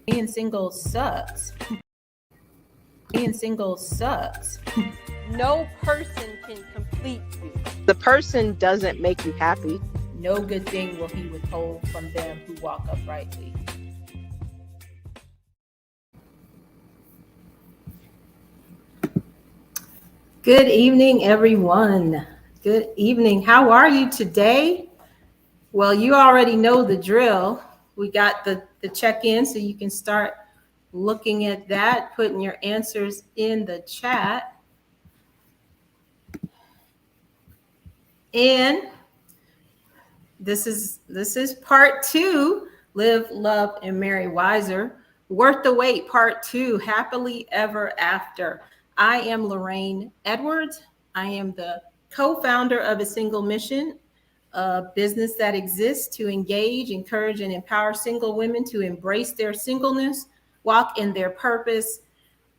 Being single sucks. Being single sucks. No person can complete you. The person doesn't make you happy. No good thing will he withhold from them who walk uprightly. Good evening, everyone. Good evening. How are you today? Well, you already know the drill. We got the check-in, so you can start looking at that, putting your answers in the chat. And this is part 2, Live, Love, and Marry Wizerr. Worth the Wait, part 2, Happily Ever After. I am Lorraine Edwards. I am the co-founder of A Single Mission, a business that exists to engage, encourage, and empower single women to embrace their singleness, walk in their purpose,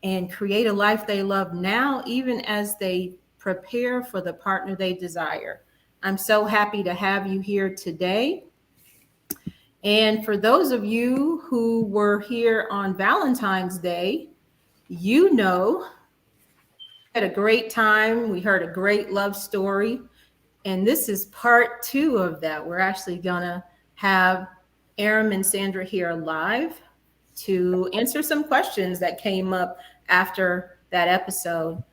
and create a life they love now, even as they prepare for the partner they desire. I'm so happy to have you here today. And for those of you who were here on Valentine's Day, you know, we had a great time. We heard a great love story. And this is part 2 of that. We're actually gonna have Aram and Sandra here live to answer some questions that came up after that episode.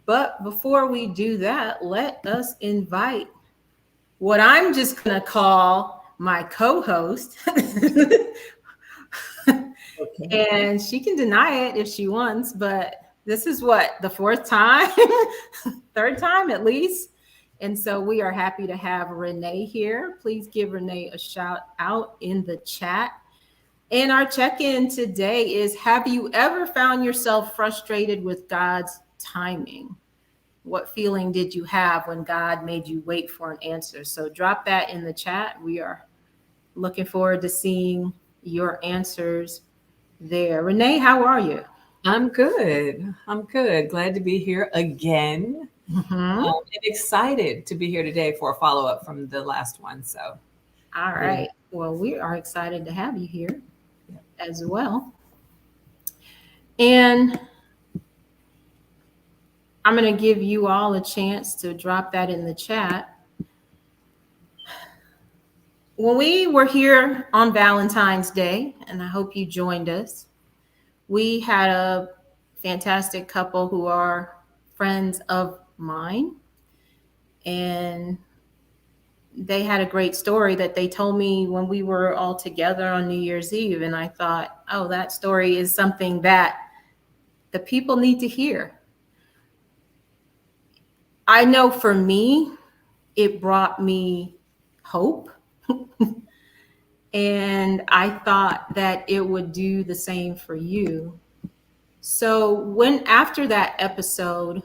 But before we do that, let us invite what I'm just gonna call my co-host. Okay. And she can deny it if she wants, but this is what, the 4th time, 3rd time at least. And so we are happy to have Renee here. Please give Renee a shout out in the chat. And our check-in today is, have you ever found yourself frustrated with God's timing? What feeling did you have when God made you wait for an answer? So drop that in the chat. We are looking forward to seeing your answers there. Renee, how are you? I'm good. Glad to be here again. And excited to be here today for a follow-up from the last one. So, all right. Yeah. Well, we are excited to have you here as well. And I'm going to give you all a chance to drop that in the chat. When we were here on Valentine's Day, and I hope you joined us, we had a fantastic couple who are friends of mine. And they had a great story that they told me when we were all together on New Year's Eve. And I thought, oh, that story is something that the people need to hear. I know for me, it brought me hope. And I thought that it would do the same for you. So after that episode,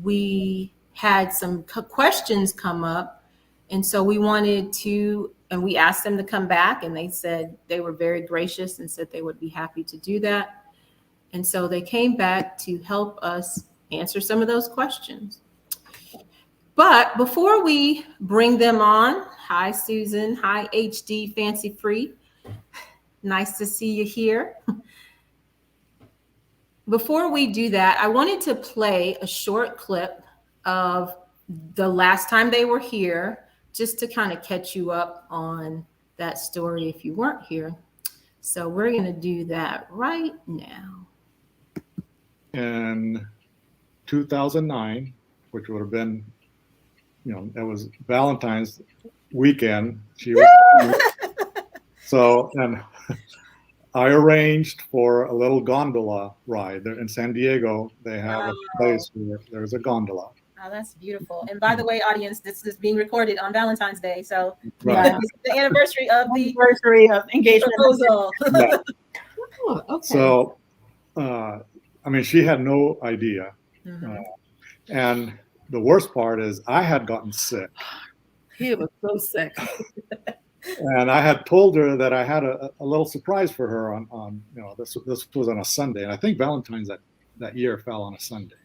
we had some questions come up. And so we wanted to, and we asked them to come back, and they said they were very gracious and said they would be happy to do that. And so they came back to help us answer some of those questions. But before we bring them on, hi, Susan. Hi, HD Fancy Free. Nice to see you here. Before we do that, I wanted to play a short clip of the last time they were here, just to kind of catch you up on that story if you weren't here. So we're going to do that right now. In 2009, which would have been, that was Valentine's weekend. She was so, and I arranged for a little gondola ride there in San Diego. They have a place where there's a gondola. Oh, that's beautiful. And by the way, audience, this is being recorded on Valentine's Day. So this is the anniversary of engagement proposal. Yeah. Oh, okay. So, she had no idea. And the worst part is I had gotten sick. He was so sick. And I had told her that I had a little surprise for her on this was on a Sunday. And I think Valentine's that year fell on a Sunday.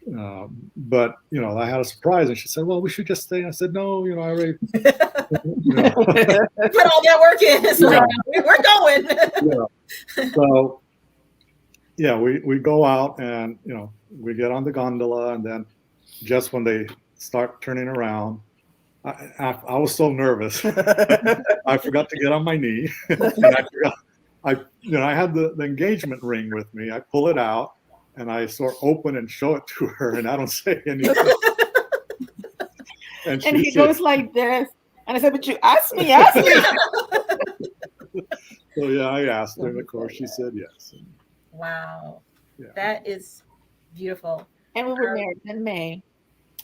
But I had a surprise, and she said, "Well, we should just stay." I said, "No, I already." You know, Put all that work in. It's like, we're going. So yeah, we go out, and we get on the gondola, and then just when they start turning around, I was so nervous. I forgot to get on my knee, and I forgot. I had the engagement ring with me. I pull it out, and I sort of open and show it to her, and I don't say anything. And he goes like this, and I said, "But you asked me, ask me." So yeah, I asked her, and of course she said yes. Wow, Yeah. that is beautiful. And we were married in May.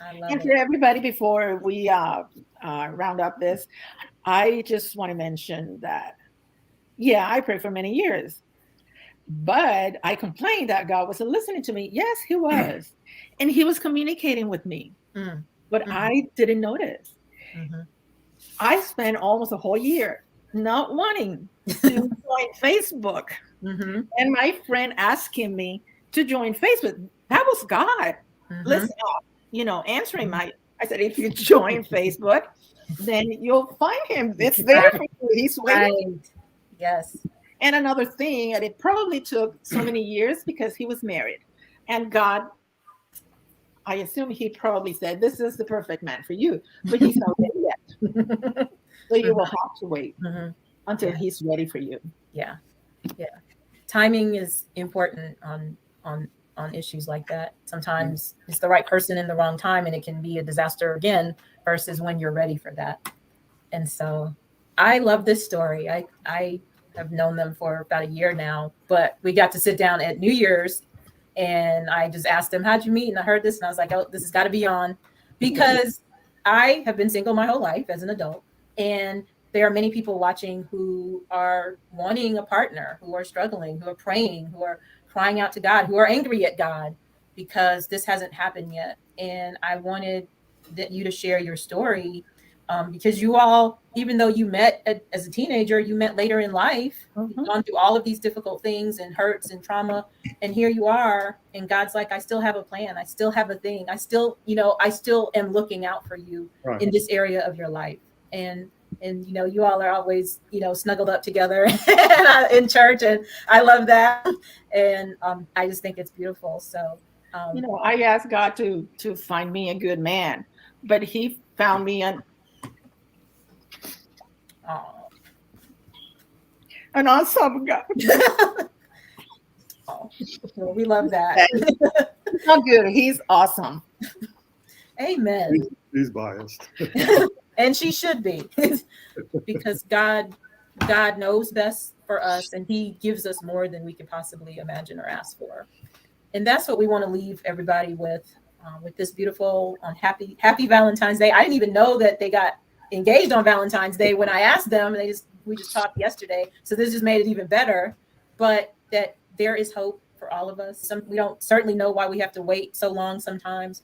I love And it. for everybody, before we round up this, I just want to mention that, yeah, I prayed for many years, but I complained that God wasn't listening to me. Yes, he was. And he was communicating with me, Mm. but I didn't notice. Mhm. I spent almost a whole year not wanting to join Facebook. Mhm. And my friend asking me to join Facebook, that was God. Mhm. Listen, answering I said, if you join Facebook, then you'll find him. It's there for you. He's waiting. Right. Yes. And another thing, and it probably took so many years because he was married. And God, I assume he probably said, this is the perfect man for you, but he's not ready yet. So you will have to wait until he's ready for you. Yeah. Yeah. Timing is important on issues like that. Sometimes it's the right person in the wrong time, and it can be a disaster again versus when you're ready for that. And so I love this story. I have known them for about a year now, but we got to sit down at New Year's, and I just asked them, how'd you meet? And I heard this, and I was like, oh, this has got to be on, because I have been single my whole life as an adult. And there are many people watching who are wanting a partner, who are struggling, who are praying, who are crying out to God, who are angry at God because this hasn't happened yet. And I wanted you to share your story, because you all, even though you met as a teenager, you met later in life, you've gone through all of these difficult things and hurts and trauma. And here you are, and God's like, I still have a plan. I still have a thing. I still am looking out for you in this area of your life. And you all are always, snuggled up together in church. And I love that. And I just think it's beautiful. So, I asked God to find me a good man, but he found me an awesome guy. Well, we love that. He's not good. He's awesome. Amen. He's biased. And she should be, because God knows best for us, and he gives us more than we can possibly imagine or ask for. And that's what we want to leave everybody with this beautiful, happy Valentine's Day. I didn't even know that they got engaged on Valentine's Day when I asked them. We just talked yesterday, so this just made it even better. But that there is hope for all of us. We don't certainly know why we have to wait so long sometimes,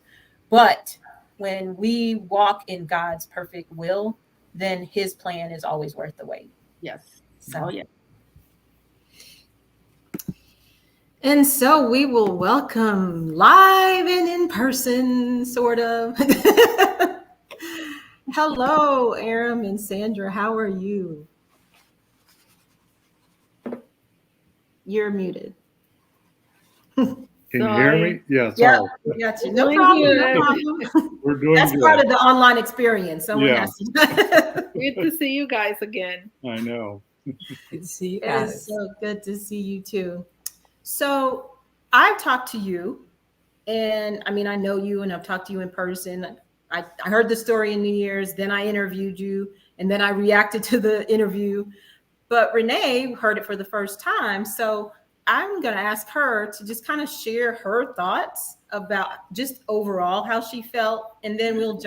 but when we walk in God's perfect will, then his plan is always worth the wait. Yes. So, oh, yeah. And so we will welcome live and in person, sort of. Hello, Aram and Sandra. How are you? You're muted. Can you hear me? Yeah. Yeah, got you. No problem. We're doing That's good. part of the online experience. Someone has to. Good to see you guys again. I know. Good to see you It guys. is so good to see you too. So I've talked to you, and I know you, and I've talked to you in person. I heard the story in New Year's, then I interviewed you, and then I reacted to the interview. But Renee heard it for the first time. So I'm going to ask her to just kind of share her thoughts about just overall how she felt, and then we'll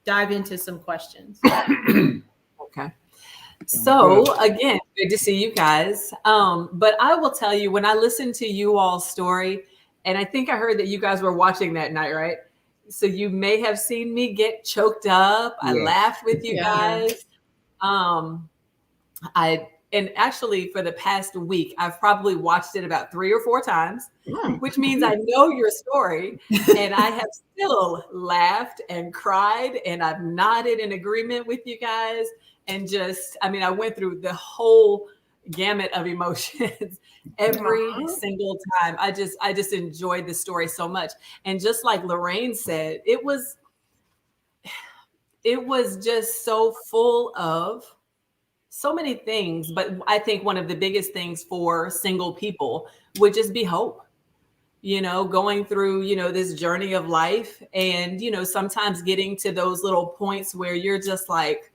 dive into some questions. Okay. So again, good to see you guys. But I will tell you, when I listened to you all's story, and I think I heard that you guys were watching that night, right? So you may have seen me get choked up. I laughed with you guys. And actually, for the past week, I've probably watched it about 3 or 4 times, which means I know your story. And I have still laughed and cried, and I've nodded in agreement with you guys. And just, I mean, I went through the whole gamut of emotions every single time. I just enjoyed the story so much. And just like Lorraine said, it was just so full of so many things. But I think one of the biggest things for single people would just be hope, going through, this journey of life, and, sometimes getting to those little points where you're just like,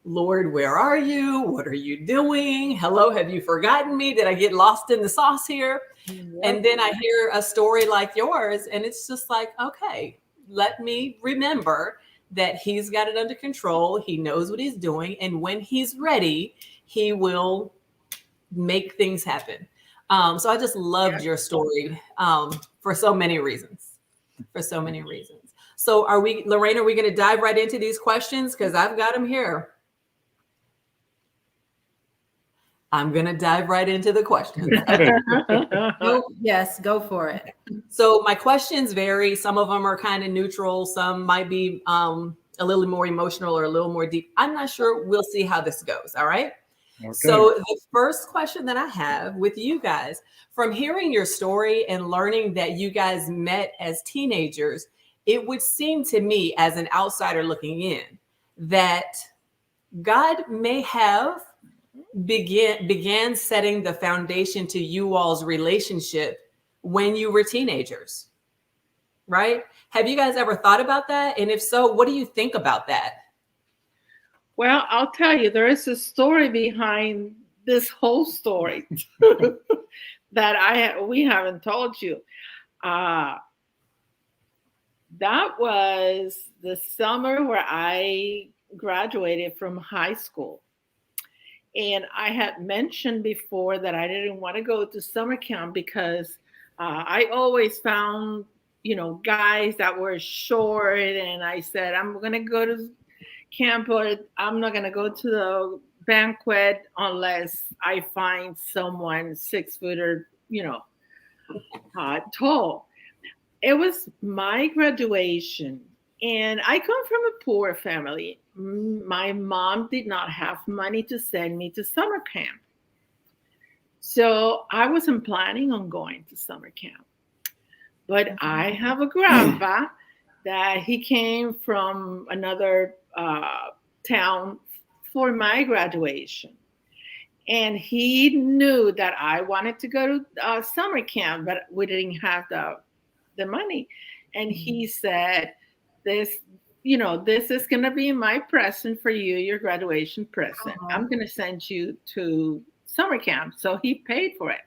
Lord, where are you? What are you doing? Hello, have you forgotten me? Did I get lost in the sauce here? Yep. And then I hear a story like yours, and it's just like, okay, let me remember that he's got it under control. He knows what he's doing. And when he's ready, he will make things happen. So I just loved your story for so many reasons. So Lorraine, are we going to dive right into these questions? Because I've got them here. I'm going to dive right into the questions. Yes, go for it. So my questions vary. Some of them are kind of neutral. Some might be a little more emotional or a little more deep. I'm not sure. We'll see how this goes. All right. Okay. So the first question that I have with you guys, from hearing your story and learning that you guys met as teenagers, it would seem to me as an outsider looking in that God may have began setting the foundation to you all's relationship when you were teenagers, right? Have you guys ever thought about that? And if so, what do you think about that? Well, I'll tell you, there is a story behind this whole story that we haven't told you. That was the summer where I graduated from high school. And I had mentioned before that I didn't want to go to summer camp because I always found, guys that were short. And I said, I'm going to go to camp, but I'm not going to go to the banquet unless I find someone 6 foot or, tall. It was my graduation. And I come from a poor family. My mom did not have money to send me to summer camp. So I wasn't planning on going to summer camp. But I have a grandpa that he came from another town for my graduation. And he knew that I wanted to go to summer camp, but we didn't have the money. And he said, this is going to be my present for you, your graduation present. I'm going to send you to summer camp. So he paid for it.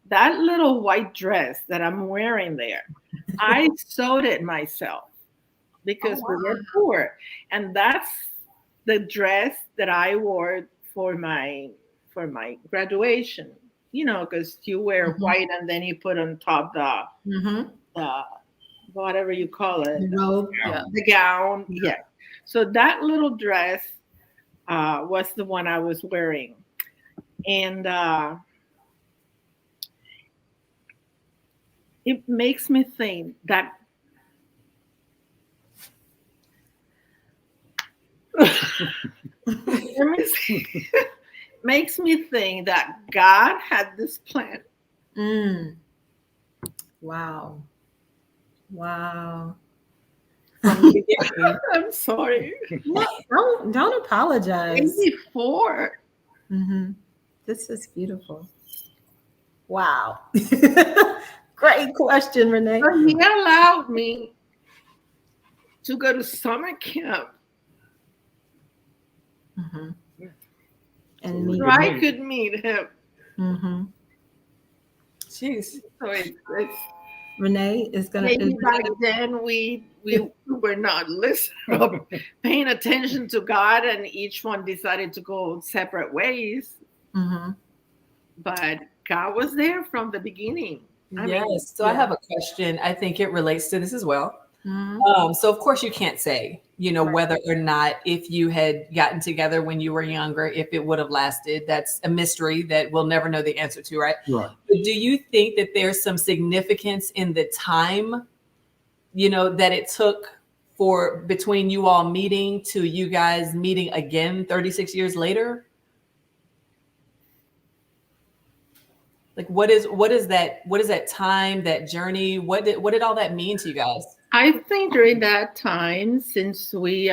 That little white dress that I'm wearing there, I sewed it myself because we were poor. And that's the dress that I wore for my graduation, because you wear white and then you put on top the whatever you call it, the gown. Yeah. So that little dress was the one I was wearing. And it makes me think that makes me think that God had this plan. Wow. I'm sorry. No, don't apologize. 84. This is beautiful. Wow. Great question, Renee. But he allowed me to go to summer camp. And so I could meet him. Jeez. So it's Renee is going to. Maybe back then we were not listening, paying attention to God, and each one decided to go separate ways. But God was there from the beginning. I have a question. I think it relates to this as well. So of course you can't say, whether or not if you had gotten together when you were younger, if it would have lasted. That's a mystery that we'll never know the answer to, right? Right. But do you think that there's some significance in the time, that it took for between you all meeting to you guys meeting again 36 years later? Like what is that time, that journey? What did all that mean to you guys? I think during that time, since we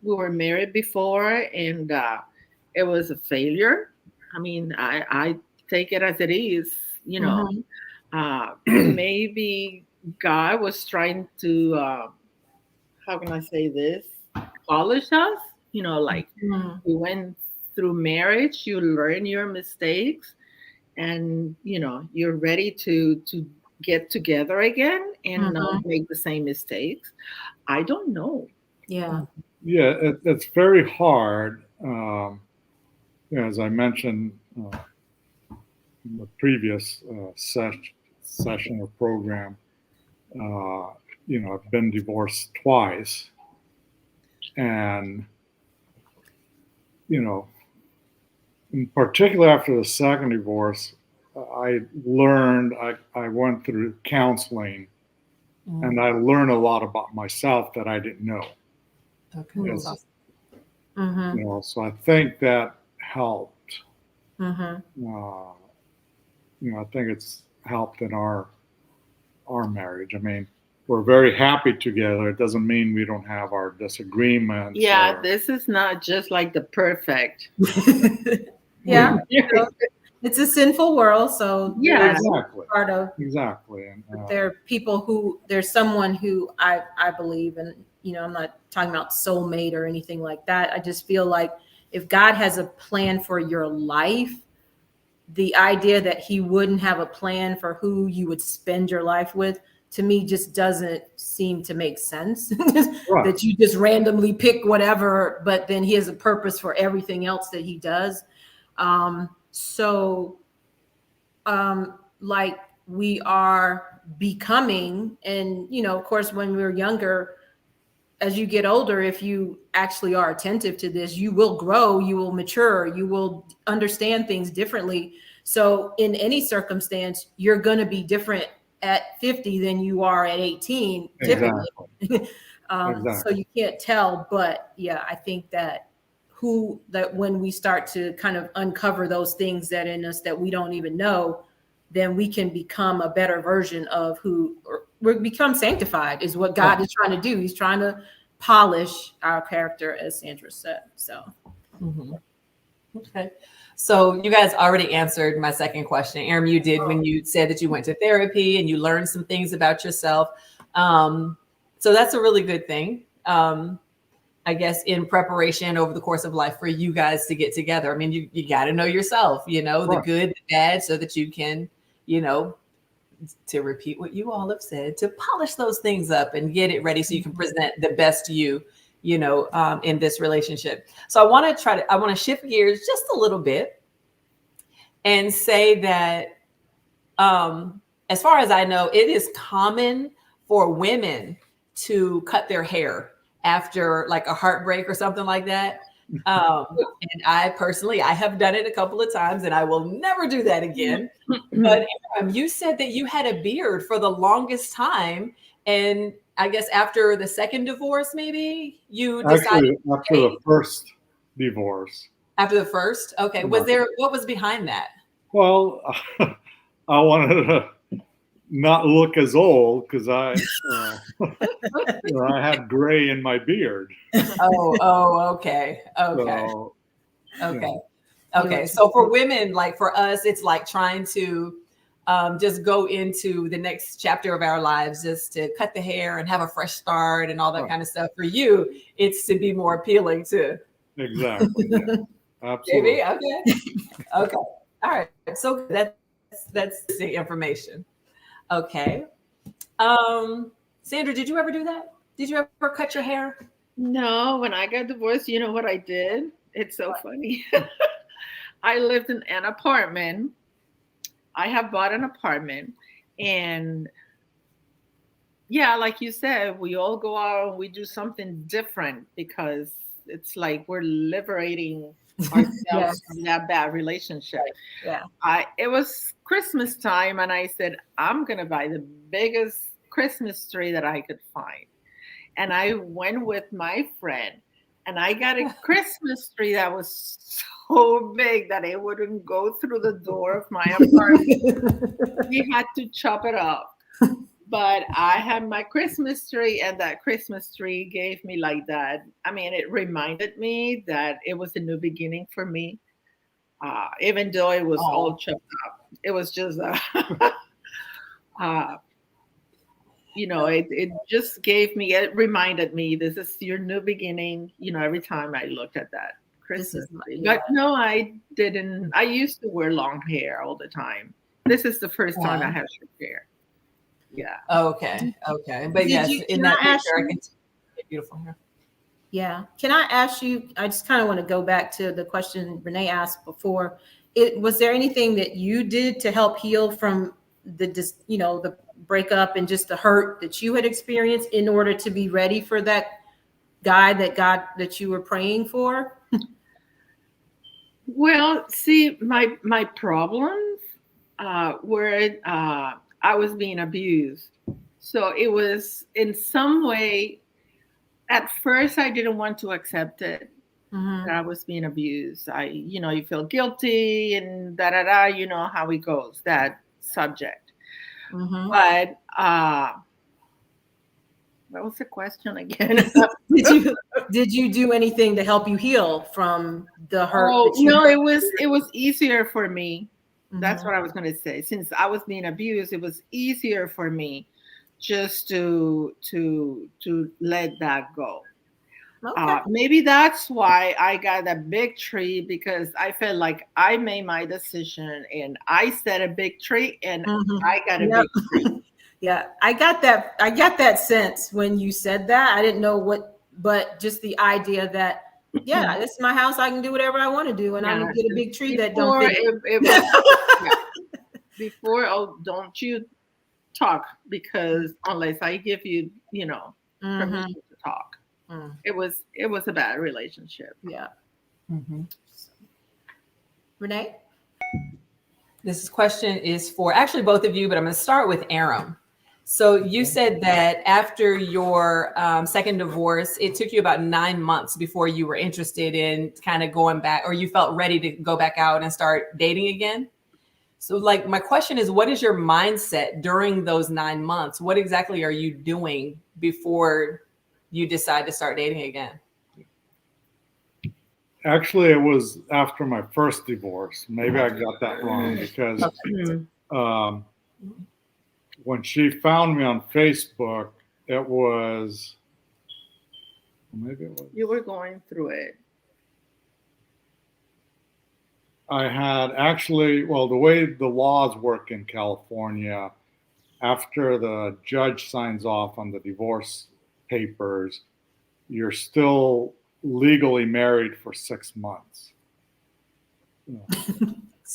were married before, and it was a failure. I mean, I take it as it is. Maybe God was trying to how can I say this? Polish us. Like we went through marriage, you learn your mistakes, and you're ready to get together again and not make the same mistakes. I don't know. Yeah. Yeah, it's very hard. As I mentioned in the previous session or program, I've been divorced twice, and in particular after the second divorce, I learned, I went through counseling, and I learned a lot about myself that I didn't know. Okay. So I think that helped. I think it's helped in our marriage. I mean, we're very happy together. It doesn't mean we don't have our disagreements. Yeah, this is not just like the perfect. Yeah. It's a sinful world, so Yeah, exactly. Part of exactly. And there are people there's someone who I believe, and I'm not talking about soulmate or anything like that. I just feel like if God has a plan for your life, the idea that he wouldn't have a plan for who you would spend your life with, to me, just doesn't seem to make sense. Right. That you just randomly pick whatever, but then he has a purpose for everything else that he does. Like we are becoming, and of course, when we were younger, as you get older, if you actually are attentive to this, you will grow, you will mature, you will understand things differently. So in any circumstance, you're going to be different at 50 than you are at 18, typically. Exactly. So you can't tell, but yeah, I think that when we start to kind of uncover those things that in us that we don't even know, then we can become a better version of we become sanctified, is what God is trying to do. He's trying to polish our character, as Sandra said. So. Okay. So you guys already answered my second question. Aram, you did when you said that you went to therapy and you learned some things about yourself. So that's a really good thing. I guess in preparation over the course of life for you guys to get together. I mean, you got to know yourself, the good, the bad, so that you can, to repeat what you all have said, to polish those things up and get it ready so you can present the best you, in this relationship. So I want to shift gears just a little bit and say that, as far as I know, it is common for women to cut their hair after like a heartbreak or something like that. And I have done it a couple of times, and I will never do that again. But you said that you had a beard for the longest time, and I guess after the second divorce, maybe you decided after the first divorce. After the first, okay. What was behind that? Well, I wanted to not look as old because I had gray in my beard. Okay. So, Okay. So for women, like for us, it's like trying to just go into the next chapter of our lives, just to cut the hair and have a fresh start and all that kind of stuff. For you, it's to be more appealing to. Exactly. Yeah. Absolutely. Maybe, okay. All right. So that's the information. Okay. Sandra, did you ever do that? Did you ever cut your hair? No, when I got divorced, you know what I did? It's so funny. I lived in an apartment. I have bought an apartment, and yeah, like you said, we all go out and we do something different because it's like we're liberating Yes. ourselves from that bad relationship. Yeah. It was Christmas time, and I said, I'm gonna buy the biggest Christmas tree that I could find. And I went with my friend, and I got a Christmas tree that was so big that it wouldn't go through the door of my apartment. We had to chop it up. But I had my Christmas tree, and that Christmas tree gave me like that. I mean, it reminded me that it was a new beginning for me. Even though it was all chopped up, it was just, uh, it just gave me, it reminded me, this is your new beginning. Every time I looked at that Christmas tree. But no, I didn't. I used to wear long hair all the time. This is the first time I have short hair. Yeah. Okay. But Did yes, you- in can that I ask picture, I you- can see beautiful hair. Yeah. Can I ask you, I just kind of want to go back to the question Renee asked before. Was there anything that you did to help heal from the breakup and just the hurt that you had experienced in order to be ready for that guy that you were praying for? Well, see, my problems were I was being abused. So it was in some way, at first I didn't want to accept it that I was being abused. You feel guilty and da da da, you know how it goes, that subject. But what was the question again? Did you do anything to help you heal from the hurt? Oh, that you no, it was easier for me. That's Mhm. what I was going to say. Since I was being abused, it was easier for me just to let that go. Okay. Maybe that's why I got a big tree, because I felt like I made my decision and I set a big tree and I got a Yep. big tree. Yeah, I got that sense when you said that. I didn't know what, but just the idea that, yeah, this is my house. I can do whatever I want to do, and I'm Yeah, gonna get a big tree that don't before fit. it was, yeah, before, oh, don't you talk, because unless I give you, permission to talk. It was a bad relationship. Yeah. Mm-hmm. Renee? This question is for actually both of you, but I'm going to start with Aram. So you said that after your second divorce, it took you about 9 months before you were interested in kind of going back, or you felt ready to go back out and start dating again. So like my question is, what is your mindset during those 9 months? What exactly are you doing before you decide to start dating again? Actually, it was after my first divorce. Maybe I got that wrong, because when she found me on Facebook, it was, maybe it was, You were going through it. I had actually, well, the way the laws work in California, after the judge signs off on the divorce papers, you're still legally married for 6 months.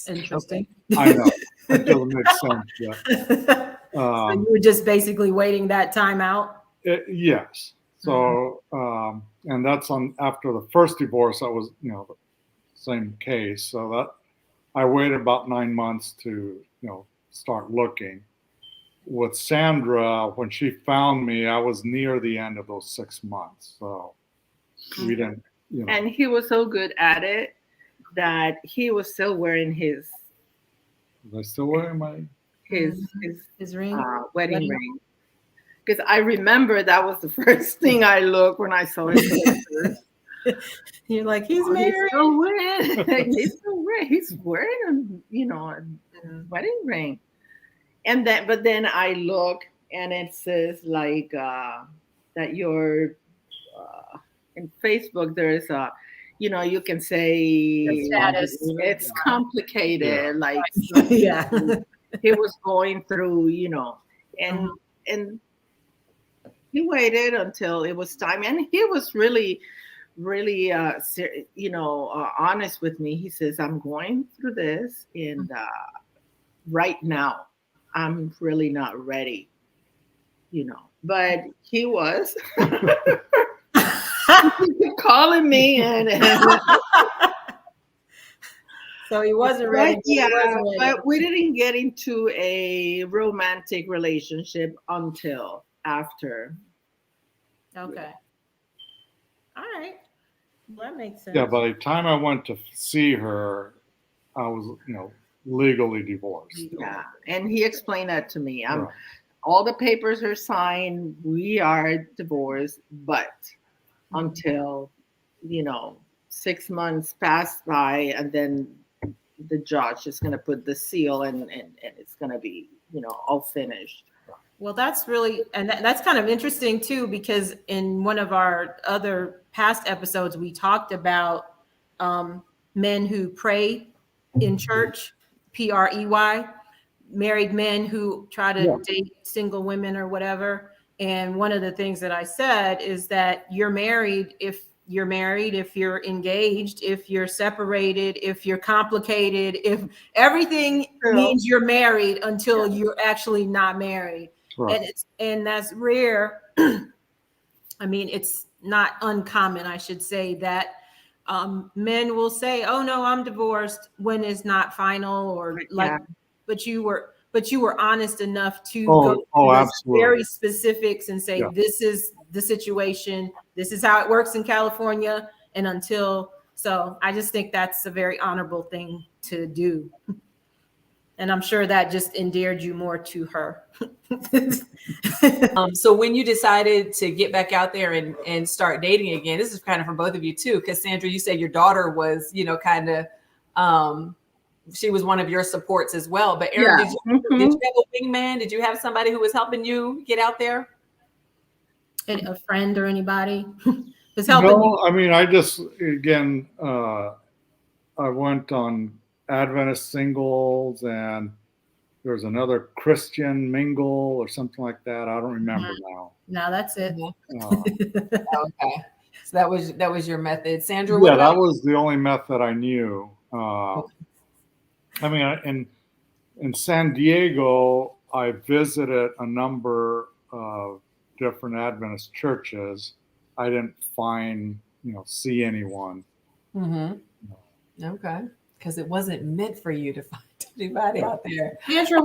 Interesting. I know. It doesn't make sense. But, So you were just basically waiting that time out? yes. So, and that's after the first divorce, I was, the same case. So that I waited about 9 months to, start looking. With Sandra, when she found me, I was near the end of those 6 months. So we didn't, And he was so good at it that he was still wearing his Was I still wearing his ring, wedding ring. Because I remember that was the first thing I looked when I saw his pictures. You're like, he's married. He's wearing a wedding ring. And but then I look and it says like that you're in Facebook. There's you can say status. It's complicated. Yeah. Like Yeah. he was going through, and he waited until it was time, and he was really honest with me. He says, I'm going through this, and right now I'm really not ready, but he was calling me and So he wasn't ready. but He yeah, wasn't ready. but we didn't get into a romantic relationship until after. Okay. All right. Well, that makes sense. Yeah, by the time I went to see her, I was, legally divorced. Yeah, and he explained that to me. Right. All the papers are signed. We are divorced, but until 6 months pass by, and then the judge is going to put the seal, and it's going to be all finished. Well, that's really, and that's kind of interesting too, because in one of our other past episodes, we talked about men who pray in church, PREY, married men who try to date single women or whatever. And one of the things that I said is that you're married if you're married, if you're engaged, if you're separated, if you're complicated, if everything means you're married until you're actually not married. Right. And that's rare. I mean, it's not uncommon, I should say, that men will say, "Oh no, I'm divorced," when it's not final, or like, but you were honest enough to go through very specifics and say, "This is the situation. This is how it works in California." And so I just think that's a very honorable thing to do. And I'm sure that just endeared you more to her. So when you decided to get back out there and start dating again, this is kind of for both of you too, because Sandra, you said your daughter was, kind of, she was one of your supports as well. But Aaron, did you have a wingman? Did you have somebody who was helping you get out there? And a friend or anybody was helping you? I mean, I just, again, I went on Adventist Singles, and there was another Christian Mingle or something like that. I don't remember now. No, that's it. Okay, so that was your method, Sandra. Yeah, that was the only method I knew. I mean, in San Diego, I visited a number of different Adventist churches. I didn't see anyone. Mm-hmm. Okay. Because it wasn't meant for you to find anybody out there. Sandra,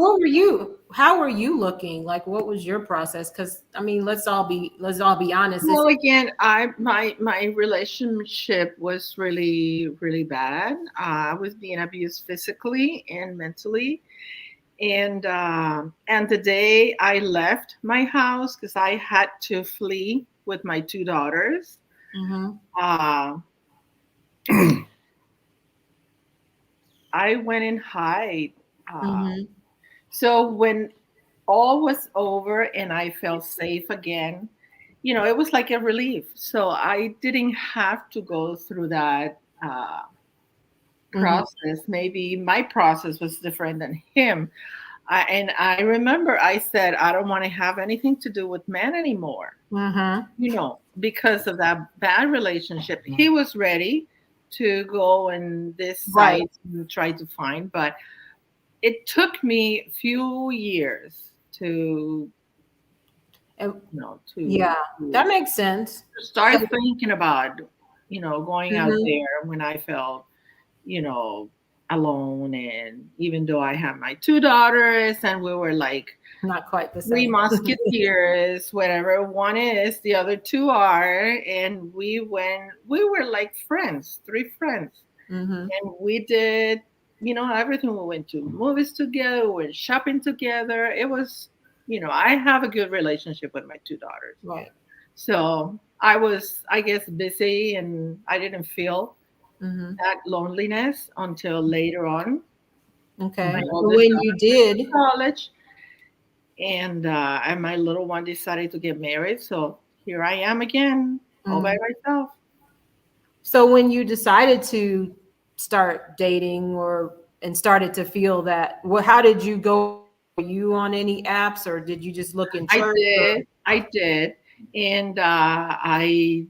how were you looking? Like, what was your process? Because I mean, let's all be honest. Well, again, my relationship was really, really bad. I was being abused physically and mentally. And the day I left my house, because I had to flee with my two daughters, I went and hide. So when all was over and I felt safe again, it was like a relief. So I didn't have to go through that process. Maybe my process was different than him. And I remember I said, I don't want to have anything to do with men anymore, because of that bad relationship. He was ready to go and this site and try to find, but it took me a few years to that makes sense. To start thinking about going out there when I felt alone. And even though I have my two daughters and we were like not quite the same, three musketeers, whatever one is, the other two are, and we were like friends, three friends. And we did everything. We went to movies together, we went shopping together. It was I have a good relationship with my two daughters, so I was, I guess, busy, and I didn't feel that loneliness until later on. Okay. When you did college, and my little one decided to get married, so here I am again, all by myself. So when you decided to start dating and started to feel that, how did you go? Were you on any apps, or did you just look in church? I did, and I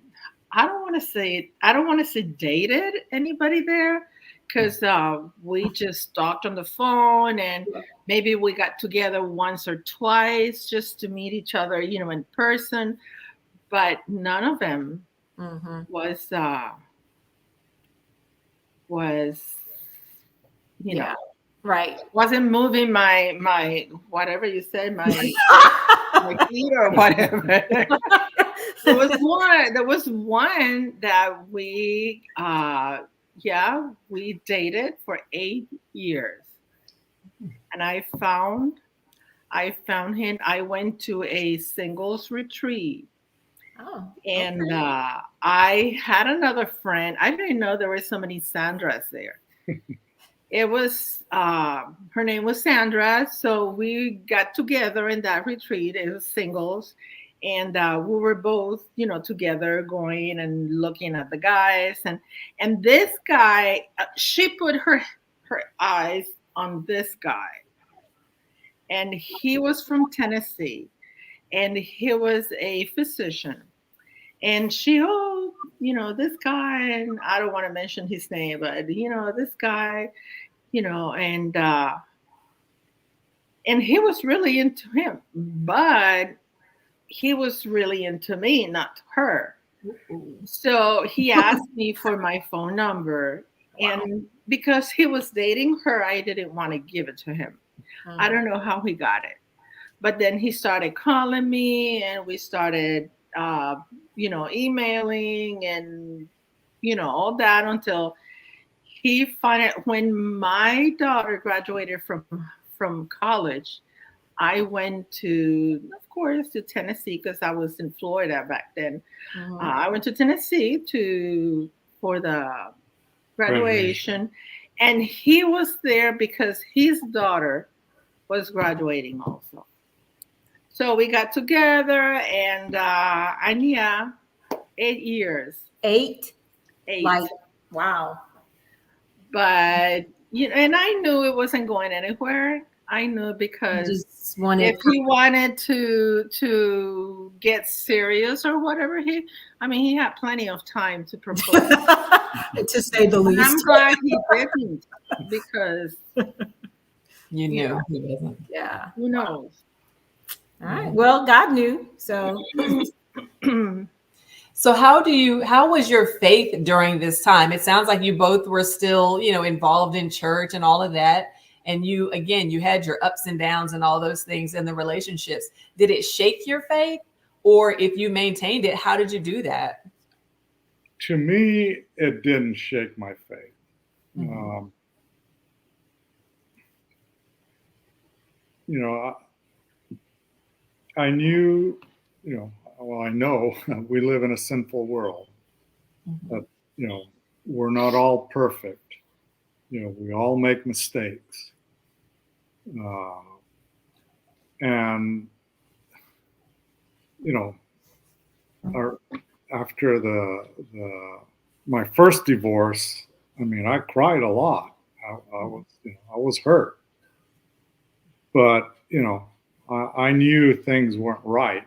don't want to say dated anybody there, because we just talked on the phone, and maybe we got together once or twice just to meet each other, in person. But none of them Mm-hmm. was Yeah. Right. wasn't moving my whatever you said, my feet or whatever. There was one that we we dated for 8 years, and I found him. I went to a singles retreat, Oh. and Okay. I had another friend. I didn't know there were so many Sandras there. It was her name was Sandra, so we got together in that retreat. It was singles, and we were both, together, going and looking at the guys, and this guy, she put her eyes on this guy, and he was from Tennessee, and he was a physician, and she, this guy, and I don't want to mention his name, but this guy, and he was really into him, but he was really into me, not her. So he asked me for my phone number, and because he was dating her, I didn't want to give it to him. I don't know how he got it, but then he started calling me, and we started emailing, and all that, until he finally, when my daughter graduated from college, I went to, of course, to Tennessee, because I was in Florida back then. I went to Tennessee for the graduation, and he was there because his daughter was graduating also. So we got together, and yeah, 8 years. Eight. Eight. Like, wow. But and I knew it wasn't going anywhere. I knew, because Just wanted if he wanted to get serious or whatever, he had plenty of time to propose. to say the And least. I'm glad he didn't, because You knew he wasn't. Yeah. who knows? All right. Well, God knew. So So how was your faith during this time? It sounds like you both were still, involved in church and all of that. And you had your ups and downs and all those things in the relationships. Did it shake your faith? Or if you maintained it, how did you do that? To me, it didn't shake my faith. I knew, I know we live in a sinful world. But, we're not all perfect. We all make mistakes. And, after my first divorce, I cried a lot. I was hurt. But, I knew things weren't right.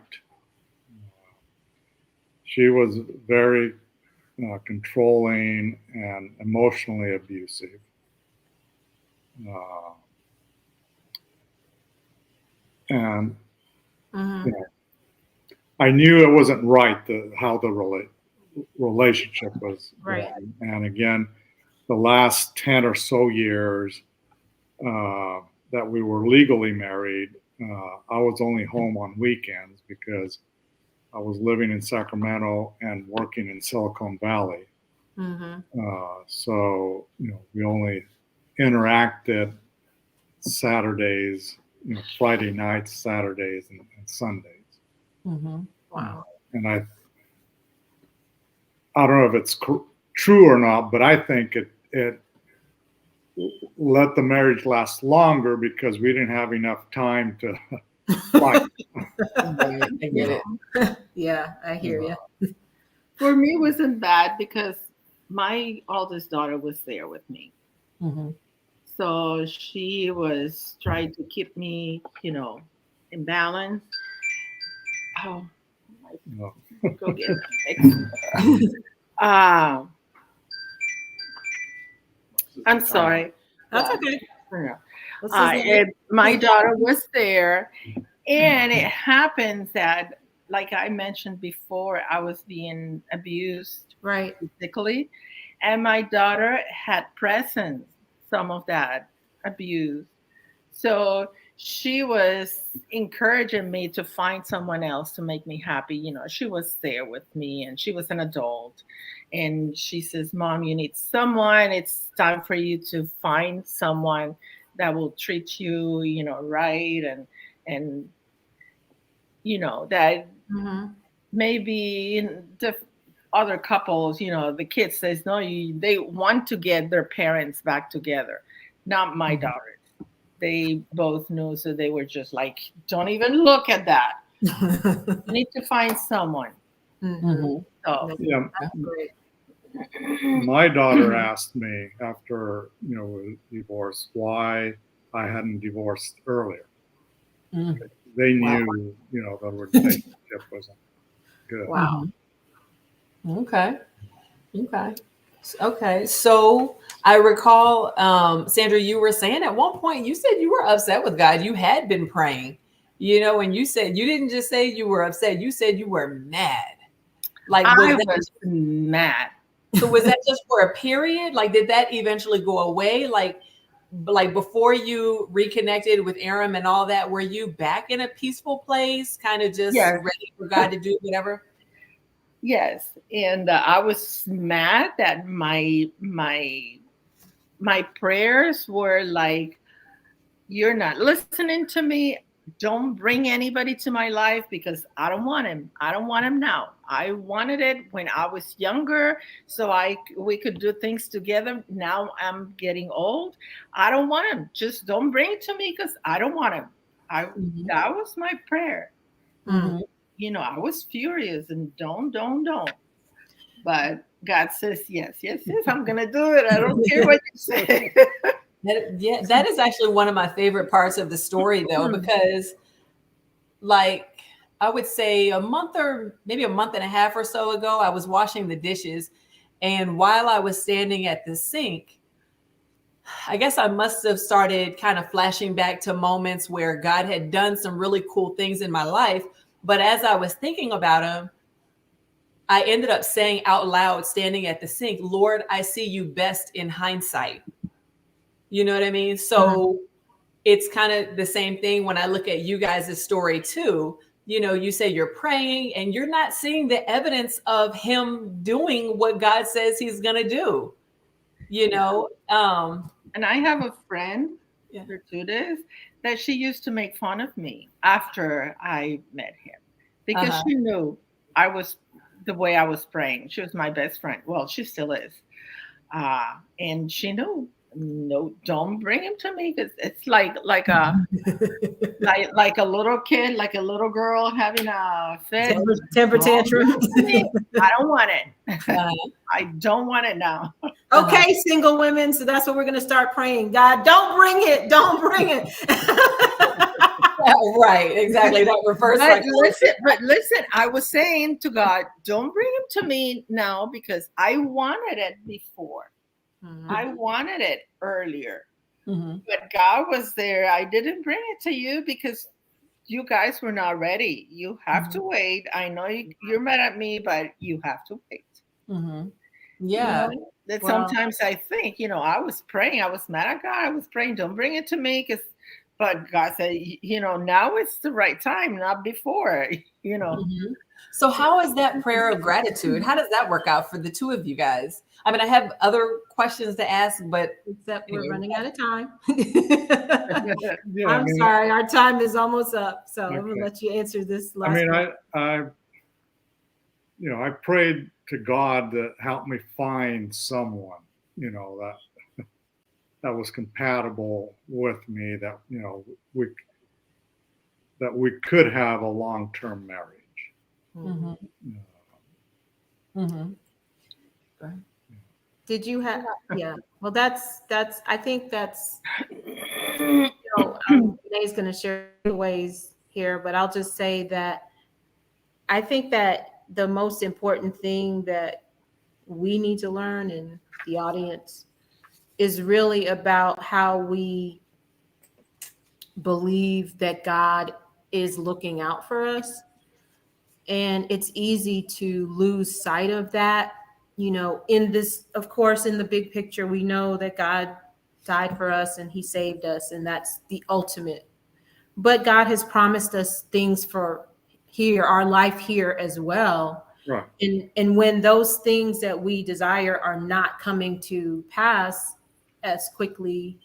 She was very controlling and emotionally abusive. And I knew it wasn't right how the relationship was right. going. And again, the last 10 or so years that we were legally married, I was only home on weekends because I was living in Sacramento and working in Silicon Valley. So, we only interacted Saturdays, Friday nights, Saturdays, and Sundays. Wow. And I don't know if it's true or not, but I think it let the marriage last longer because we didn't have enough time to fight. I get it. Yeah, I hear you. For me, it wasn't bad because my oldest daughter was there with me. So she was trying to keep me, in balance. Oh, go get it. I'm sorry. That's okay. Yeah. What's his name? My daughter was there, and it happens that, like I mentioned before, I was being abused Right. physically, and my daughter had present some of that abuse. So she was encouraging me to find someone else to make me happy. She was there with me, and she was an adult. And she says, Mom, you need someone. It's time for you to find someone that will treat you, right. And, that Mm-hmm. maybe in the other couples, the kid says, no, they want to get their parents back together. Not my daughters. They both knew, so they were just like, don't even look at that. You need to find someone. Mm-hmm. So Yeah, That's great. my daughter asked me after we divorced why I hadn't divorced earlier. Mm. They knew the relationship wasn't good. Wow. Okay. Okay. Okay. So I recall, Sandra, you were saying at one point, you said you were upset with God. You had been praying, and you said you didn't just say you were upset, you said you were mad. Like, I was mad. So was that just for a period? Like, did that eventually go away? Like before you reconnected with Aram and all that, were you back in a peaceful place, kind of just Yes. ready for God to do whatever? Yes, and I was mad that my prayers were like, you're not listening to me. Don't bring anybody to my life because I don't want him. I don't want him now. I wanted it when I was younger, so we could do things together. Now I'm getting old. I don't want him. Just don't bring it to me because I don't want him. That was my prayer. Mhm. I was furious and don't. But God says, yes, I'm going to do it. I don't care what you say. That is actually one of my favorite parts of the story, though, because like I would say a month or maybe a month and a half or so ago, I was washing the dishes. And while I was standing at the sink, I guess I must have started kind of flashing back to moments where God had done some really cool things in my life. But as I was thinking about him, I ended up saying out loud, standing at the sink, Lord, I see you best in hindsight. You know what I mean? So it's kind of the same thing when I look at you guys' story too. You say you're praying and you're not seeing the evidence of him doing what God says he's going to do, And I have a friend, Gertrudis, that she used to make fun of me after I met him because she knew I was the way I was praying. She was my best friend. Well, she still is. And she knew, no, don't bring him to me because it's like a like a little kid, like a little girl having a fit. Temper tantrum. I don't want it. I don't want it now. Okay, single women. So that's what we're going to start praying. God, don't bring it. Don't bring it. Right, exactly. That refers but listen, I was saying to God, don't bring him to me now because I wanted it before. I wanted it earlier. But God was there. I didn't bring it to you because you guys were not ready. You have to wait. I know you're mad at me, but you have to wait. Yeah. That sometimes I think, I was praying. I was mad at God. I was praying, don't bring it to me but God said, now it's the right time, not before, So how is that prayer of gratitude? How does that work out for the two of you guys? I mean, I have other questions to ask, but except we're running out of time. Yeah, I'm sorry, our time is almost up. So I'm gonna let you answer this last one. I prayed to God to help me find someone, that was compatible with me, that we could have a long-term marriage. Did you have? Yeah. Well, that's. I think that's. Renee's going to share ways here, but I'll just say that I think that the most important thing that we need to learn, and the audience is really about how we believe that God is looking out for us. And it's easy to lose sight of that. You know, in this, of course, in the big picture, we know that God died for us and he saved us, and that's the ultimate. But God has promised us things for here, our life here as well. Right. And when those things that we desire are not coming to pass as quickly,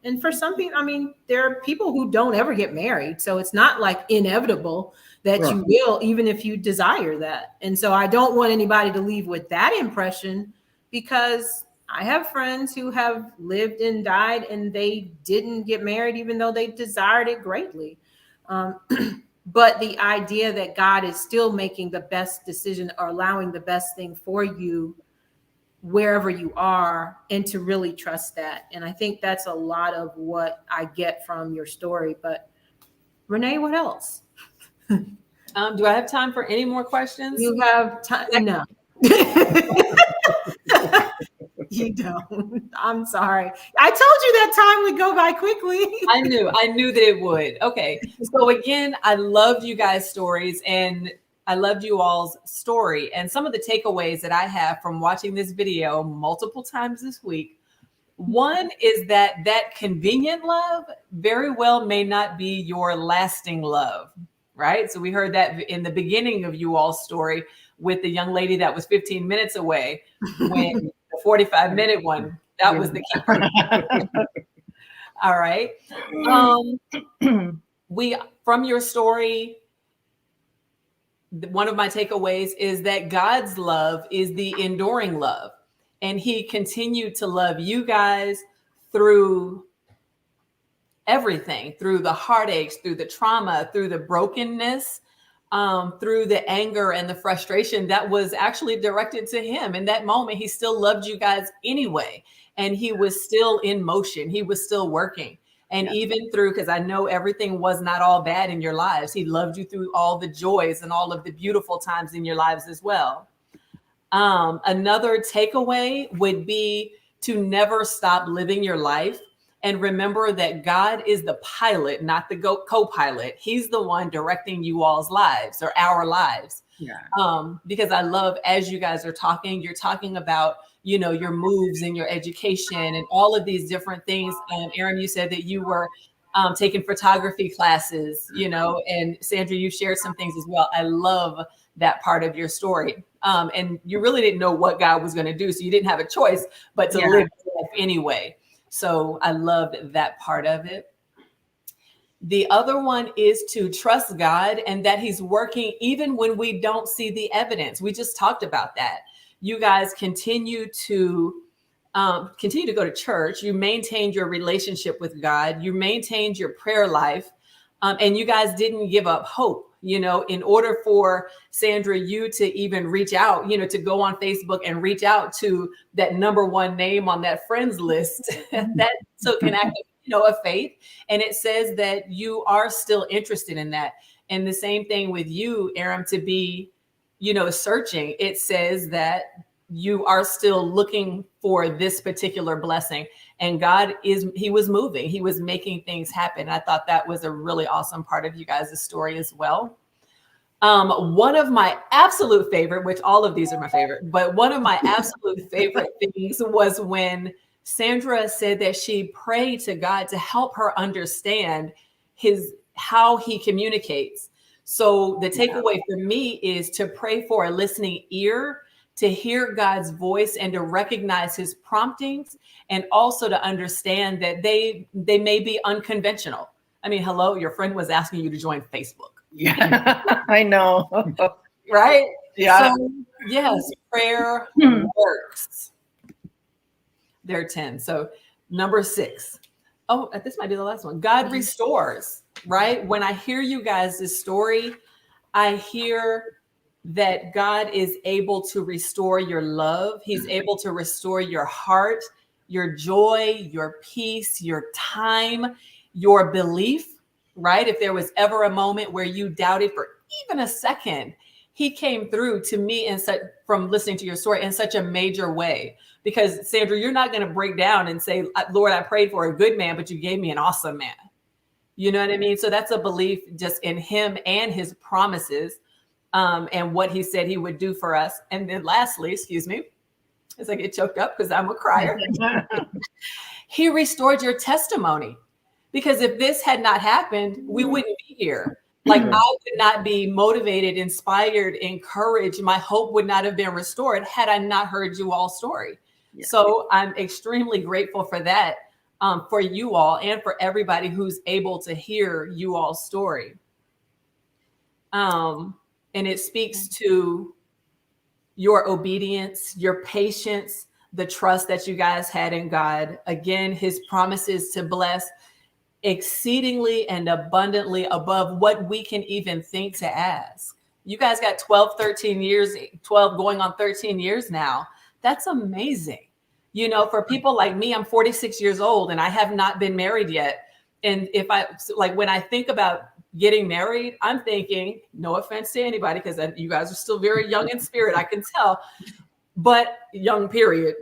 and for some people, I mean, there are people who don't ever get married, so it's not like inevitable that Right. you will, even if you desire that. And so I don't want anybody to leave with that impression, because I have friends who have lived and died and they didn't get married, even though they desired it greatly. But the idea that God is still making the best decision or allowing the best thing for you wherever you are, and to really trust that. And I think that's a lot of what I get from your story. But Renee, what else? Do I have time for any more questions? You have time? No. You don't. I'm sorry. I told you that time would go by quickly. I knew that it would. Okay. So again, I loved you guys' stories, and I loved you all's story. And some of the takeaways that I have from watching this video multiple times this week. One is that convenient love very well may not be your lasting love, right? So we heard that in the beginning of you all's story with the young lady that was 15 minutes away, when the 45-minute one, that was the keeper. All right. From your story, one of my takeaways is that God's love is the enduring love, and he continued to love you guys through everything, through the heartaches, through the trauma, through the brokenness, through the anger and the frustration that was actually directed to him. In that moment, he still loved you guys anyway. And he was still in motion. He was still working. And even through, because I know everything was not all bad in your lives, he loved you through all the joys and all of the beautiful times in your lives as well. Another takeaway would be to never stop living your life. And remember that God is the pilot, not the co-pilot. He's the one directing you all's lives, or our lives. Yeah. Because I love, as you guys are talking, you're talking about, you know, your moves and your education and all of these different things. Aram, you said that you were taking photography classes, you know, and Sandra, you shared some things as well. I love that part of your story. And you really didn't know what God was going to do, so you didn't have a choice but to live life anyway. So I loved that part of it. The other one is to trust God and that he's working even when we don't see the evidence. We just talked about that. You guys continue to go to church. You maintained your relationship with God. You maintained your prayer life. And you guys didn't give up hope. You know, in order for Sandra, you to even reach out, you know, to go on Facebook and reach out to that number one name on that friends list, that took an act of, you know, of faith. And it says that you are still interested in that. And the same thing with you, Aram, to be, you know, searching. It says that you are still looking for this particular blessing. And God he was moving. He was making things happen. I thought that was a really awesome part of you guys' story as well. One of my absolute favorite, which all of these are my favorite, but one of my absolute favorite things was when Sandra said that she prayed to God to help her understand how he communicates. So the takeaway for me is to pray for a listening ear, to hear God's voice and to recognize his promptings, and also to understand that they may be unconventional. I mean, hello, your friend was asking you to join Facebook. Yeah, I know. Right? Yeah. So, yes, prayer works. There are 10. So number 6. Oh, this might be the last one. God restores, right? When I hear you guys' story, I hear that God is able to restore your love. He's able to restore your heart, your joy, your peace, your time, your belief, right? If there was ever a moment where you doubted for even a second, he came through to me in such, from listening to your story, in such a major way. Because Sandra, you're not going to break down and say, Lord, I prayed for a good man, but you gave me an awesome man. You know what I mean? So that's a belief just in him and his promises, and what he said he would do for us. And then lastly, excuse me, as I get choked up because I'm a crier, he restored your testimony. Because if this had not happened, we wouldn't be here. Like, I would not be motivated, inspired, encouraged. My hope would not have been restored had I not heard you all's story. Yeah. So I'm extremely grateful for that, for you all and for everybody who's able to hear you all's story. And it speaks to your obedience, your patience, the trust that you guys had in God. Again, his promises to bless exceedingly and abundantly above what we can even think to ask. You guys got 12, 13 years, 12 going on 13 years now. That's amazing. You know, for people like me, I'm 46 years old and I have not been married yet. And if I, like, when I think about getting married, I'm thinking, no offense to anybody, because you guys are still very young in spirit, I can tell, but young period.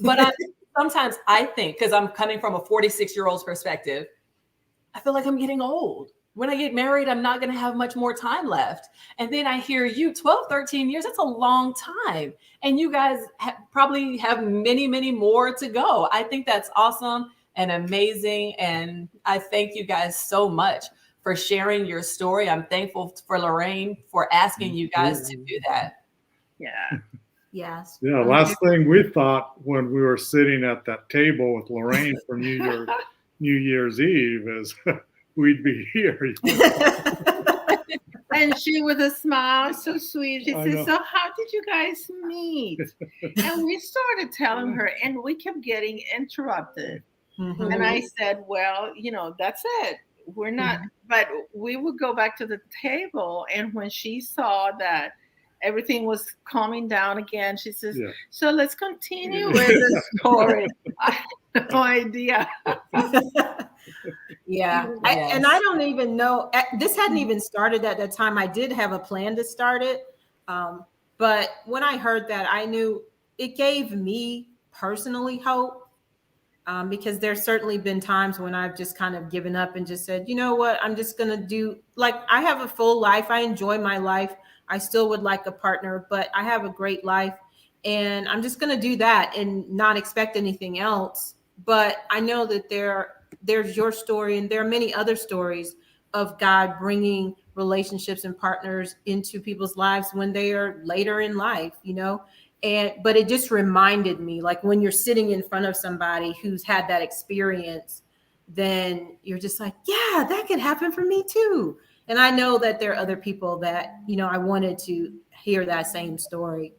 But sometimes I think, because I'm coming from a 46-year-old's perspective, I feel like I'm getting old. When I get married, I'm not going to have much more time left. And then I hear you, 12, 13 years, that's a long time. And you guys probably have many, many more to go. I think that's awesome and amazing. And I thank you guys so much for sharing your story. I'm thankful for Lorraine for asking you guys to do that. Yeah. Yes. Yeah. Last thing we thought when we were sitting at that table with Lorraine for New Year's Eve is we'd be here. And she, with a smile, so sweet, she said, so how did you guys meet? And we started telling her, and we kept getting interrupted. Mm-hmm. And I said, well, you know, that's it. We're not, but we would go back to the table. And when she saw that everything was calming down again, she says, so let's continue with the story. I have no idea. Yeah. And I don't even know, this hadn't even started at that time. I did have a plan to start it. But when I heard that, I knew it gave me personally hope. Because there's certainly been times when I've just kind of given up and just said, you know what, I'm just going to do, like, I have a full life. I enjoy my life. I still would like a partner, but I have a great life and I'm just going to do that and not expect anything else. But I know that there's your story and there are many other stories of God bringing relationships and partners into people's lives when they are later in life, you know. But it just reminded me, like, when you're sitting in front of somebody who's had that experience, then you're just like, yeah, that could happen for me too. And I know that there are other people that, you know, I wanted to hear that same story.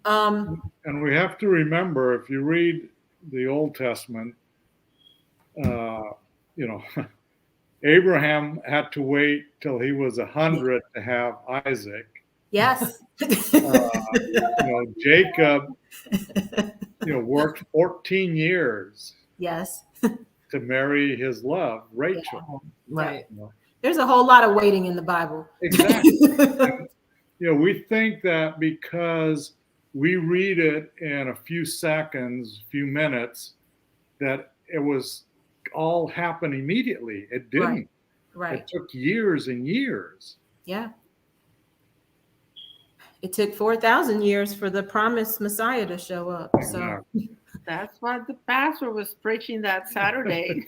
And we have to remember, if you read the Old Testament, you know, Abraham had to wait till he was 100 to have Isaac. Yes. You know, Jacob, you know, worked 14 years. Yes. To marry his love, Rachel. Yeah. Right. You know. There's a whole lot of waiting in the Bible. Exactly. You know, we think that because we read it in a few seconds, few minutes, that it was all happen immediately. It didn't. Right. It took years and years. Yeah. It took 4,000 years for the promised Messiah to show up. So that's what the pastor was preaching that Saturday.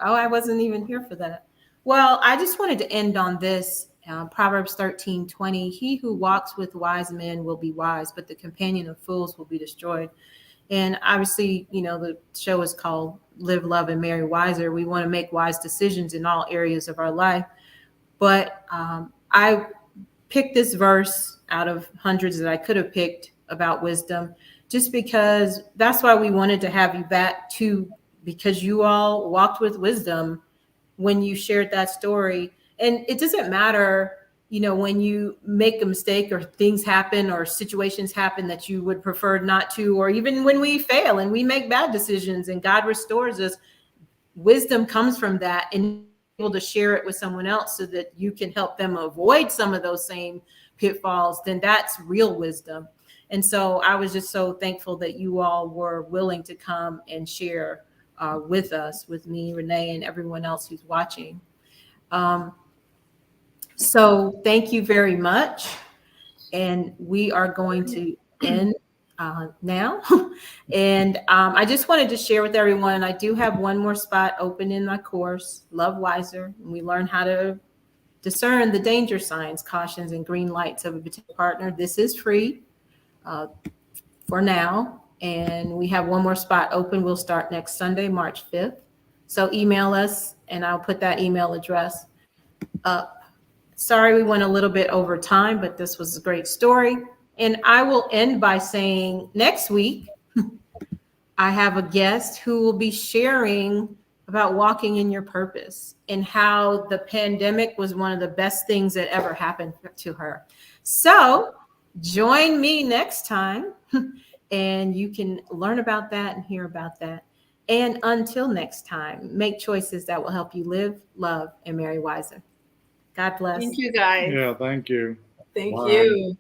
I wasn't even here for that. Well, I just wanted to end on this. Proverbs 13:20. He who walks with wise men will be wise, but the companion of fools will be destroyed. And obviously, you know, the show is called Live, Love, and Marry Wizerr. We want to make wise decisions in all areas of our life. But I picked this verse out of hundreds that I could have picked about wisdom, just because that's why we wanted to have you back too, because you all walked with wisdom when you shared that story. And it doesn't matter, you know, when you make a mistake or things happen or situations happen that you would prefer not to, or even when we fail and we make bad decisions and God restores us, wisdom comes from that. And able to share it with someone else so that you can help them avoid some of those same pitfalls, then that's real wisdom. And so I was just so thankful that you all were willing to come and share with us, with me, Renee, and everyone else who's watching. So thank you very much. And we are going to end now. And I just wanted to share with everyone, I do have one more spot open in my course, Love Wizerr. And we learn how to discern the danger signs, cautions, and green lights of a potential partner. This is free for now. And we have one more spot open. We'll start next Sunday, March 5th. So email us and I'll put that email address up. Sorry, we went a little bit over time, but this was a great story. And I will end by saying next week, I have a guest who will be sharing about walking in your purpose and how the pandemic was one of the best things that ever happened to her. So join me next time and you can learn about that and hear about that. And until next time, make choices that will help you live, love, and marry wiser. God bless. Thank you, guys. Yeah, thank you. Thank Bye. you.